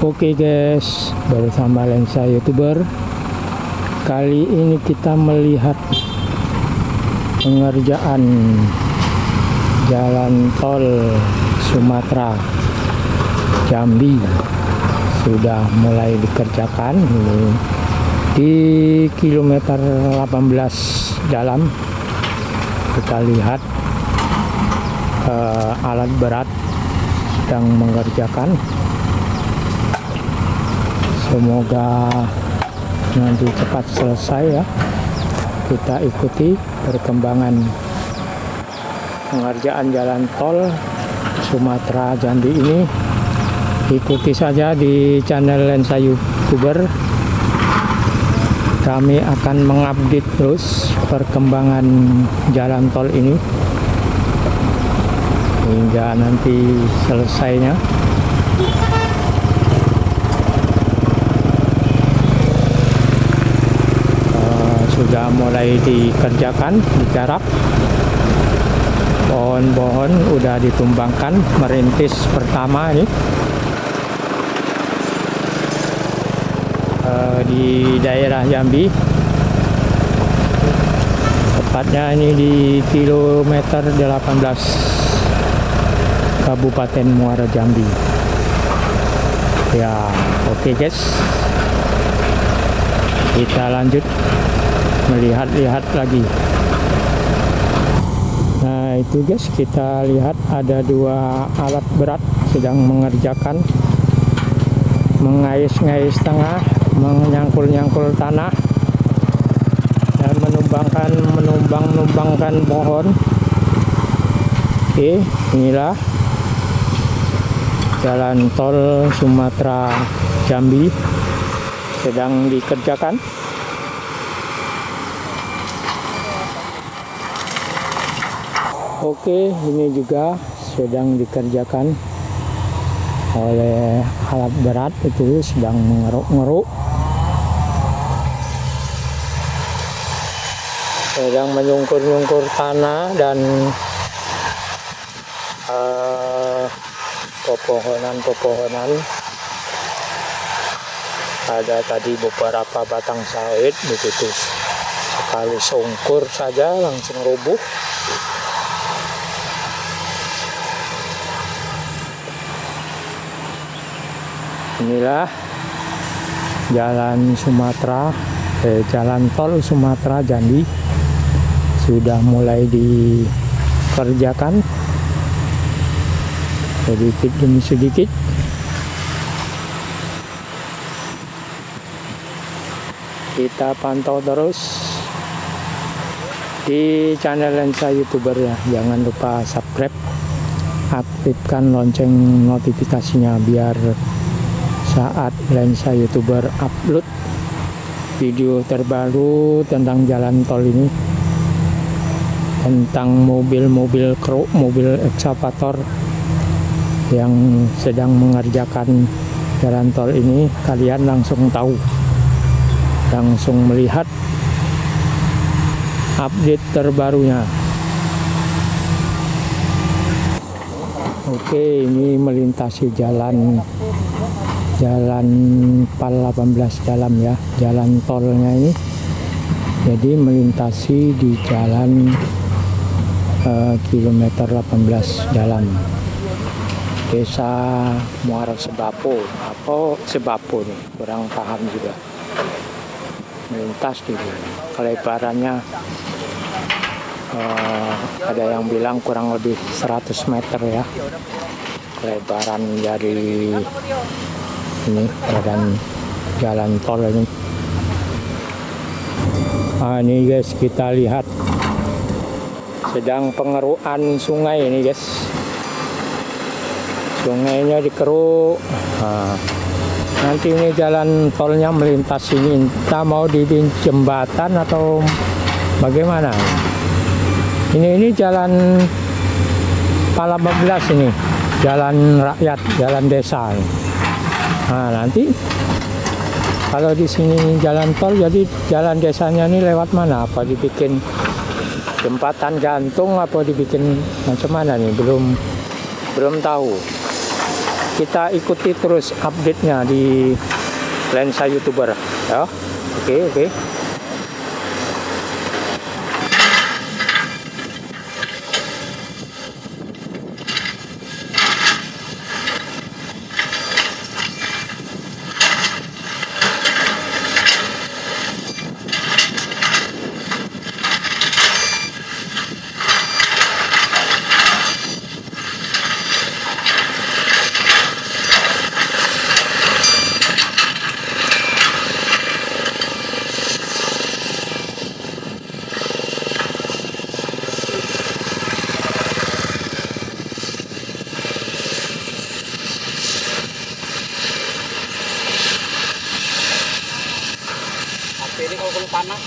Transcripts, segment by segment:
Oke guys, bersama Lensa YouTuber. Kali ini kita melihat pengerjaan jalan tol Sumatera Jambi sudah mulai dikerjakan. Ini di kilometer 18 dalam kita lihat alat berat sedang mengerjakan. Semoga nanti cepat selesai ya. Kita ikuti perkembangan pengerjaan jalan tol Sumatera Jambi ini. Ikuti saja di channel Lensa YouTuber. Kami akan mengupdate terus perkembangan jalan tol ini hingga nanti selesainya. Sudah mulai dikerjakan, digarap. Pohon-pohon udah ditumbangkan, merintis pertama ini di daerah Jambi, tepatnya ini di kilometer 18 Kabupaten Muara Jambi ya. Oke guys, kita lanjut melihat-lihat lagi. Nah itu guys, kita lihat ada dua alat berat sedang mengerjakan, mengais-ngais tengah, menyangkul-nyangkul tanah dan menumbangkan pohon. Oke, inilah jalan tol Sumatera Jambi sedang dikerjakan. Oke, ini juga sedang dikerjakan oleh alat berat, itu sedang mengeruk-ngeruk, sedang menyungkur-nyungkur tanah dan pepohonan. Ada tadi beberapa batang sawit, begitu sekali sungkur saja langsung rubuh. Inilah jalan jalan tol Sumatera Jambi sudah mulai dikerjakan sedikit demi sedikit. Kita pantau terus di channel Lensa YouTuber ya. Jangan lupa subscribe, aktifkan lonceng notifikasinya biar saat Lensa YouTuber upload video terbaru tentang jalan tol ini, tentang mobil-mobil truk, mobil ekskavator yang sedang mengerjakan jalan tol ini, kalian langsung tahu, langsung melihat update terbarunya. Oke, ini melintasi jalan PAL 18 dalam ya, jalan tolnya ini. Jadi melintasi di jalan kilometer 18 dalam Desa Muara Sebapo atau Sebapo nih, kurang paham juga. Melintas di kelebarannya ada yang bilang kurang lebih 100 meter ya, kelebaran dari ini badan jalan tol ini. Ini guys, kita lihat sedang pengerukan sungai ini guys. Sungainya dikeruk. Nanti ini jalan tolnya melintas ini, entah mau dibikin jembatan atau bagaimana. Ini jalan PAL 18 ini, jalan rakyat, jalan desa. Nah nanti kalau di sini jalan tol, jadi jalan desanya ini lewat mana? Apa dibikin jembatan gantung, apa dibikin macam mana nih? Belum tahu. kita ikuti terus update-nya di Lensa YouTuber ya. Oke. Ini kalau panas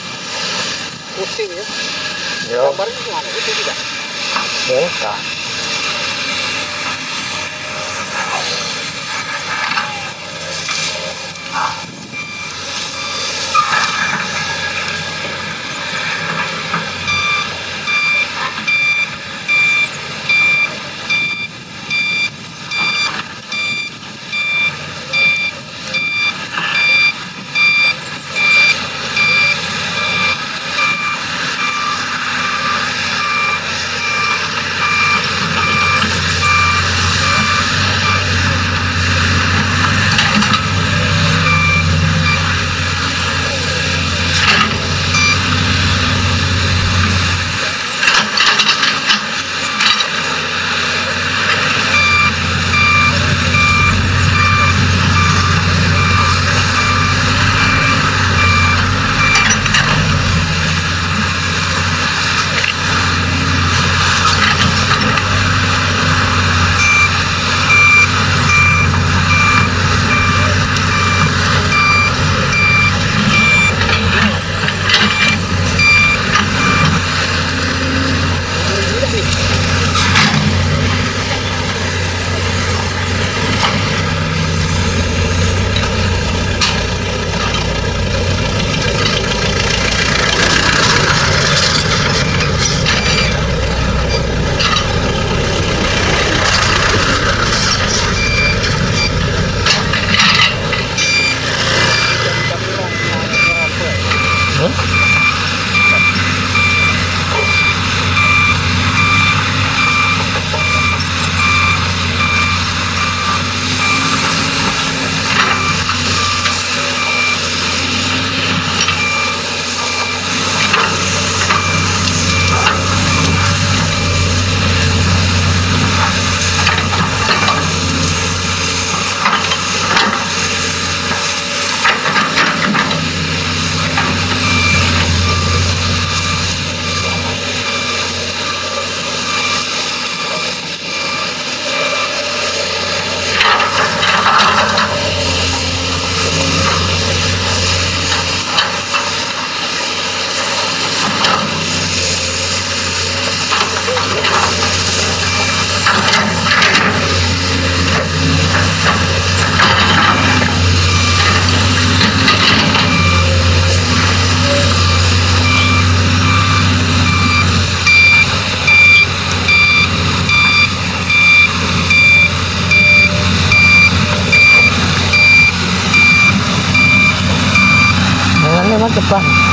putih ya. Gambarnya gimana? Putih tidak? Enggak. lewat depan.